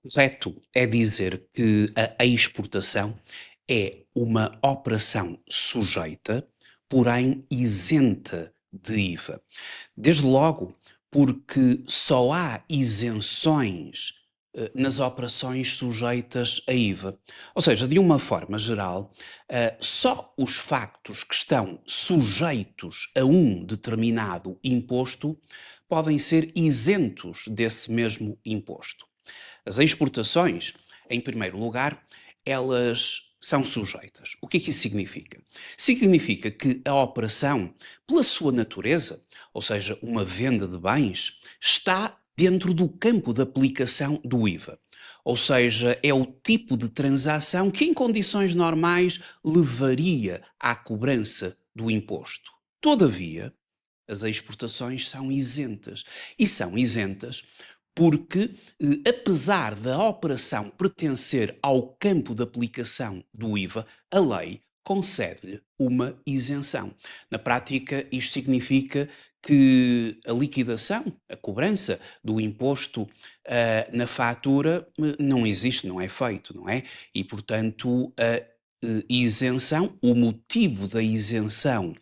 Correto é dizer que a exportação é uma operação sujeita, porém isenta de IVA. Desde logo, porque só há isenções nas operações sujeitas a IVA. Ou seja, de uma forma geral, só os factos que estão sujeitos a um determinado imposto podem ser isentos desse mesmo imposto. As exportações, em primeiro lugar, elas são sujeitas. O que é que isso significa? Significa que a operação, pela sua natureza, ou seja, uma venda de bens, está dentro do campo de aplicação do IVA. Ou seja, é o tipo de transação que, em condições normais, levaria à cobrança do imposto. Todavia, as exportações são isentas. E são isentas porque, apesar da operação pertencer ao campo de aplicação do IVA, a lei concede-lhe uma isenção. Na prática, isto significa que a liquidação, a cobrança do imposto na fatura não existe, não é feito, não é? E, portanto, a isenção, o motivo da isenção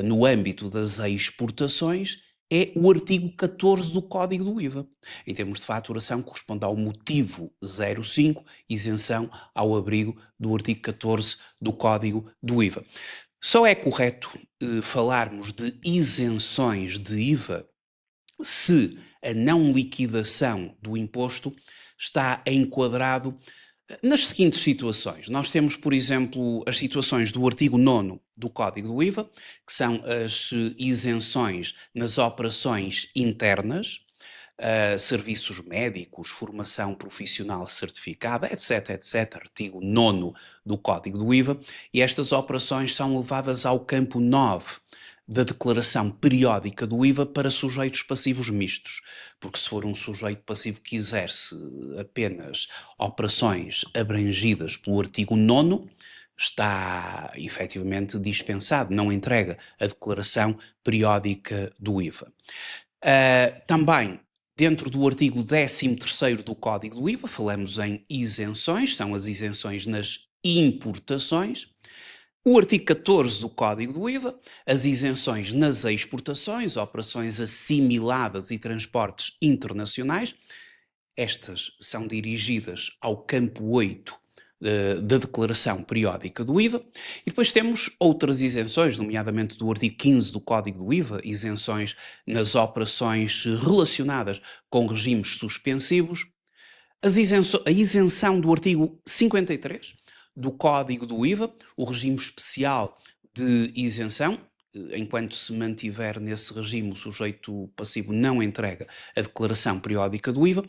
no âmbito das exportações é o artigo 14 do Código do IVA. Em termos de faturação, corresponde ao motivo 05, isenção ao abrigo do artigo 14 do Código do IVA. Só é correto falarmos de isenções de IVA se a não liquidação do imposto está enquadrado nas seguintes situações. Nós temos, por exemplo, as situações do artigo 9º do Código do IVA, que são as isenções nas operações internas, serviços médicos, formação profissional certificada, etc, etc, artigo 9º do Código do IVA, e estas operações são levadas ao campo 9 da declaração periódica do IVA para sujeitos passivos mistos, porque se for um sujeito passivo que exerce apenas operações abrangidas pelo artigo 9º, está efetivamente dispensado, não entrega a declaração periódica do IVA. Também, dentro do artigo 13º do Código do IVA, falamos em isenções, são as isenções nas importações. O artigo 14 do Código do IVA, as isenções nas exportações, operações assimiladas e transportes internacionais. Estas são dirigidas ao campo 8 da declaração periódica do IVA. E depois temos outras isenções, nomeadamente do artigo 15 do Código do IVA, isenções nas operações relacionadas com regimes suspensivos. A isenção do artigo 53 do Código do IVA, o regime especial de isenção, enquanto se mantiver nesse regime, o sujeito passivo não entrega a declaração periódica do IVA.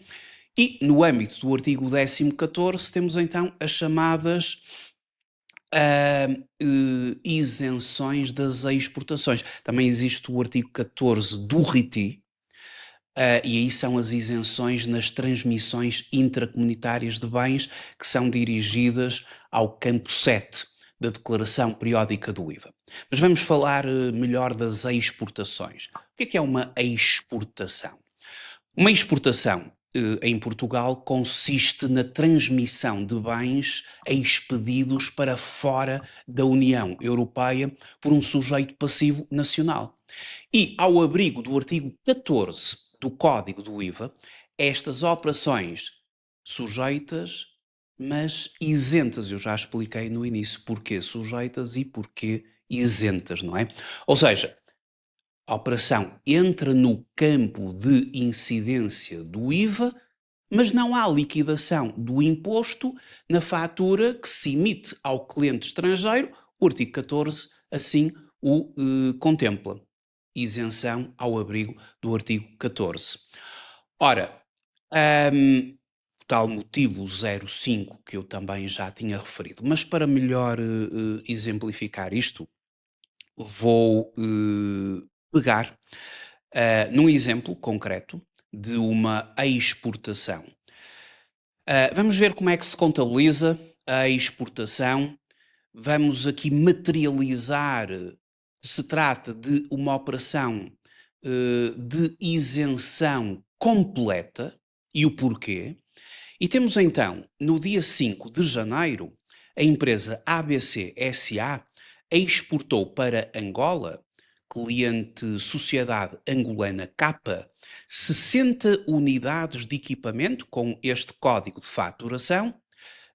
E, no âmbito do artigo 14º, temos então as chamadas isenções das exportações. Também existe o artigo 14 do RITI, e aí são as isenções nas transmissões intracomunitárias de bens que são dirigidas ao campo 7 da declaração periódica do IVA. Mas vamos falar melhor das exportações. O que é uma exportação? Uma exportação em Portugal consiste na transmissão de bens expedidos para fora da União Europeia por um sujeito passivo nacional. E, ao abrigo do artigo 14 do Código do IVA, estas operações sujeitas, mas isentas. Eu já expliquei no início porquê sujeitas e porquê isentas, não é? Ou seja, a operação entra no campo de incidência do IVA, mas não há liquidação do imposto na fatura que se emite ao cliente estrangeiro. O artigo 14 assim o contempla. Isenção ao abrigo do artigo 14. Ora, o tal motivo 05 que eu também já tinha referido, mas para melhor exemplificar isto, vou pegar num exemplo concreto de uma exportação. Vamos ver como é que se contabiliza a exportação. Vamos aqui materializar que se trata de uma operação de isenção completa e o porquê. E temos então, no dia 5 de janeiro, a empresa ABC SA exportou para Angola, cliente Sociedade Angolana Capa, 60 unidades de equipamento com este código de faturação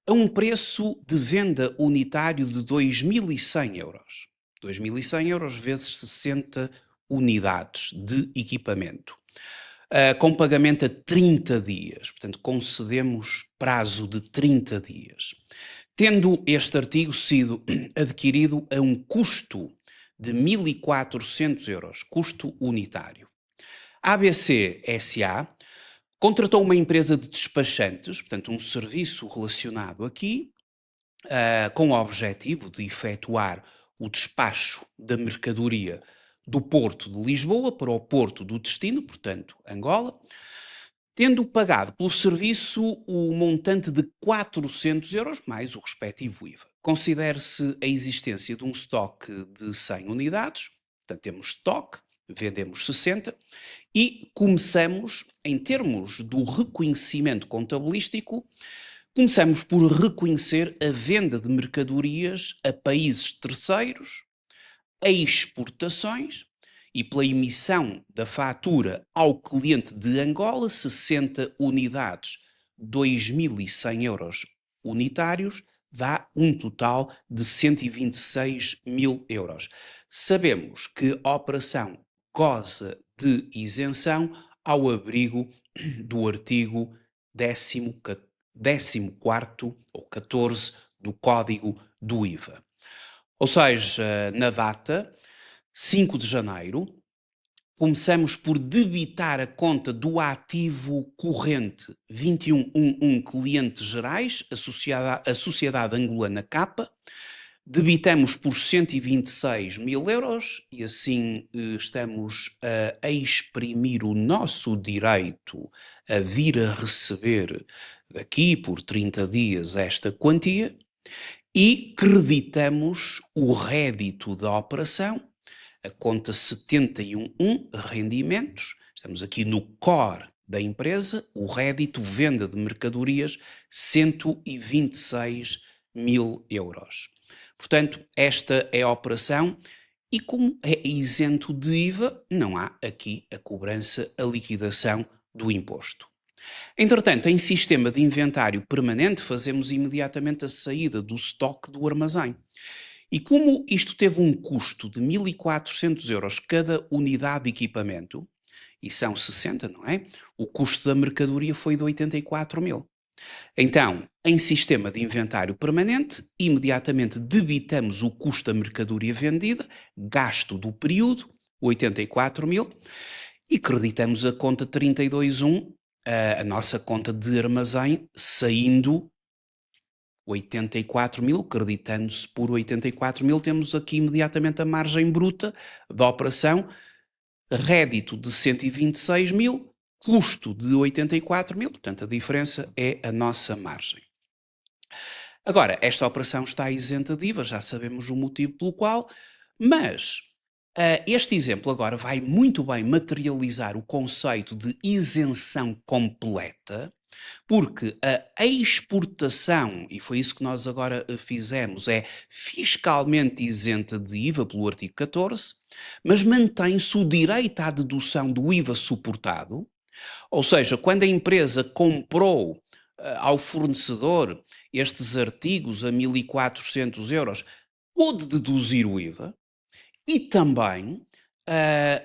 a um preço de venda unitário de 2.100 euros. 2.100 euros vezes 60 unidades de equipamento. Com pagamento a 30 dias, portanto, concedemos prazo de 30 dias. Tendo este artigo sido adquirido a um custo de 1.400 euros, custo unitário. A ABC SA contratou uma empresa de despachantes, portanto, um serviço relacionado aqui, com o objetivo de efetuar o despacho da mercadoria do Porto de Lisboa para o Porto do destino, portanto, Angola, tendo pagado pelo serviço o montante de 400 euros mais o respectivo IVA. Considere-se a existência de um estoque de 100 unidades, portanto, temos estoque, vendemos 60 e começamos, em termos do reconhecimento contabilístico, começamos por reconhecer a venda de mercadorias a países terceiros, a exportações e pela emissão da fatura ao cliente de Angola, 60 unidades, 2.100 euros unitários, dá um total de 126 mil euros. Sabemos que a operação goza de isenção ao abrigo do artigo 14º ou 14 do Código do IVA. Ou seja, na data 5 de janeiro, começamos por debitar a conta do ativo corrente 2111 Clientes Gerais, associada à Sociedade Angolana Capa, debitamos por 126 mil euros e assim estamos a exprimir o nosso direito a vir a receber daqui por 30 dias esta quantia e creditamos o rédito da operação, a conta 71.1 rendimentos, estamos aqui no core da empresa, o rédito venda de mercadorias 126 mil euros. Portanto, esta é a operação e como é isento de IVA, não há aqui a cobrança, a liquidação do imposto. Entretanto, em sistema de inventário permanente, fazemos imediatamente a saída do estoque do armazém. E como isto teve um custo de 1.400 euros cada unidade de equipamento, e são 60, não é? O custo da mercadoria foi de 84 mil. Então, em sistema de inventário permanente, imediatamente debitamos o custo da mercadoria vendida, gasto do período, 84 mil, e creditamos a conta 32.1, a nossa conta de armazém, saindo 84 mil, creditando-se por 84 mil, temos aqui imediatamente a margem bruta da operação, rédito de 126 mil, custo de 84 mil, portanto a diferença é a nossa margem. Agora, esta operação está isenta de IVA, já sabemos o motivo pelo qual, mas este exemplo agora vai muito bem materializar o conceito de isenção completa, porque a exportação, e foi isso que nós agora fizemos, é fiscalmente isenta de IVA pelo artigo 14, mas mantém-se o direito à dedução do IVA suportado, ou seja, quando a empresa comprou ao fornecedor estes artigos a 1.400 euros, pôde deduzir o IVA e também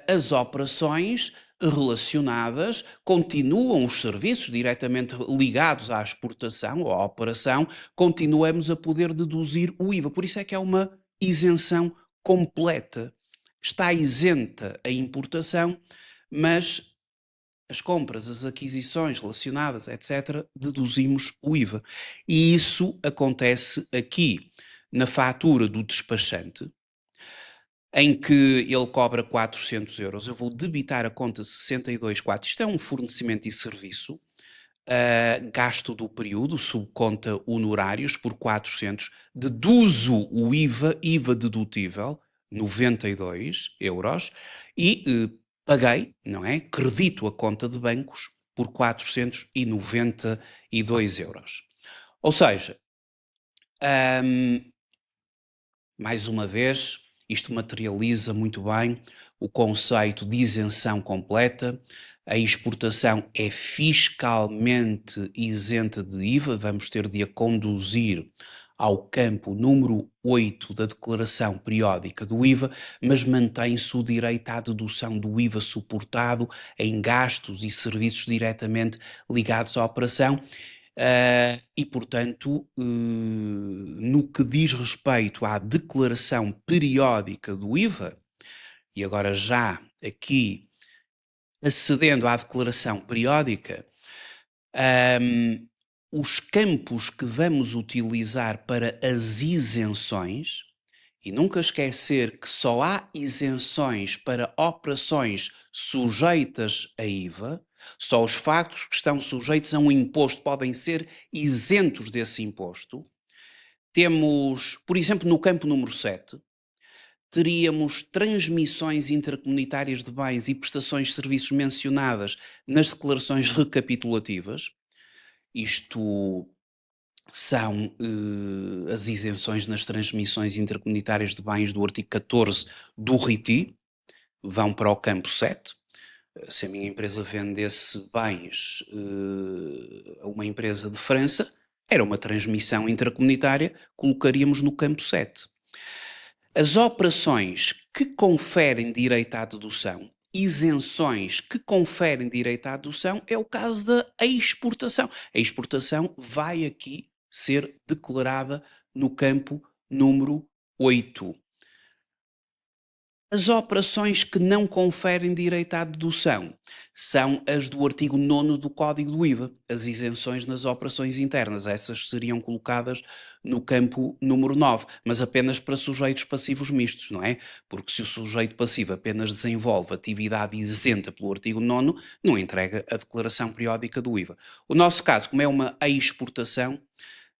as operações relacionadas continuam os serviços diretamente ligados à exportação ou à operação, continuamos a poder deduzir o IVA. Por isso é que é uma isenção completa. Está isenta a importação, mas as compras, as aquisições relacionadas, etc., deduzimos o IVA. E isso acontece aqui na fatura do despachante, em que ele cobra 400 euros. Eu vou debitar a conta 62,4. Isto é um fornecimento e serviço, gasto do período, subconta honorários por 400, deduzo o IVA, IVA dedutível, 92 euros, e paguei, não é? Credito a conta de bancos por 492 euros. Ou seja, mais uma vez, isto materializa muito bem o conceito de isenção completa. A exportação é fiscalmente isenta de IVA, vamos ter de a conduzir ao campo número 8 da declaração periódica do IVA, mas mantém-se o direito à dedução do IVA suportado em gastos e serviços diretamente ligados à operação. E, portanto, no que diz respeito à declaração periódica do IVA, e agora já aqui acedendo à declaração periódica, os campos que vamos utilizar para as isenções, e nunca esquecer que só há isenções para operações sujeitas a IVA, só os factos que estão sujeitos a um imposto podem ser isentos desse imposto. Temos, por exemplo, no campo número 7, teríamos transmissões intercomunitárias de bens e prestações de serviços mencionadas nas declarações recapitulativas. Isto são as isenções nas transmissões intercomunitárias de bens do artigo 14 do RITI, vão para o campo 7. Se a minha empresa vendesse bens a uma empresa de França, era uma transmissão intercomunitária, colocaríamos no campo 7. As operações que conferem direito à dedução, isenções que conferem direito à dedução, é o caso da exportação. A exportação vai aqui ser declarada no campo número 8. As operações que não conferem direito à dedução são as do artigo 9º do Código do IVA, as isenções nas operações internas. Essas seriam colocadas no campo número 9, mas apenas para sujeitos passivos mistos, não é? Porque se o sujeito passivo apenas desenvolve atividade isenta pelo artigo 9º, não entrega a declaração periódica do IVA. O nosso caso, como é uma exportação,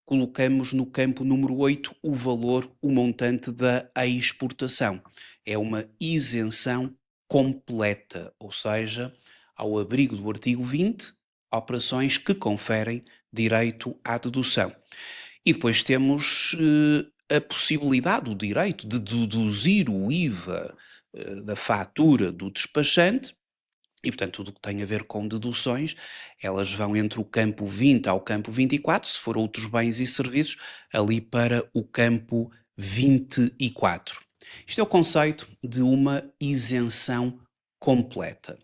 colocamos no campo número 8 o valor, o montante da exportação. É uma isenção completa, ou seja, ao abrigo do artigo 20, operações que conferem direito à dedução. E depois temos a possibilidade, o direito de deduzir o IVA da fatura do despachante. E, portanto, tudo o que tem a ver com deduções, elas vão entre o campo 20 ao campo 24, se for outros bens e serviços, ali para o campo 24. Isto é o conceito de uma isenção completa.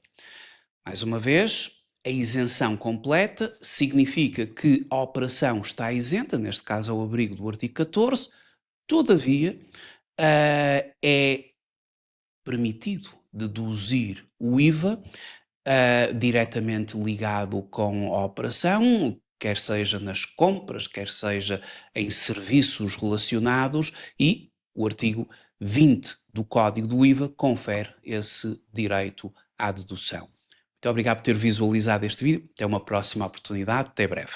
Mais uma vez, a isenção completa significa que a operação está isenta, neste caso ao abrigo do artigo 14, todavia é permitido deduzir o IVA diretamente ligado com a operação, quer seja nas compras, quer seja em serviços relacionados, e o artigo 20 do Código do IVA confere esse direito à dedução. Muito obrigado por ter visualizado este vídeo. Até uma próxima oportunidade. Até breve.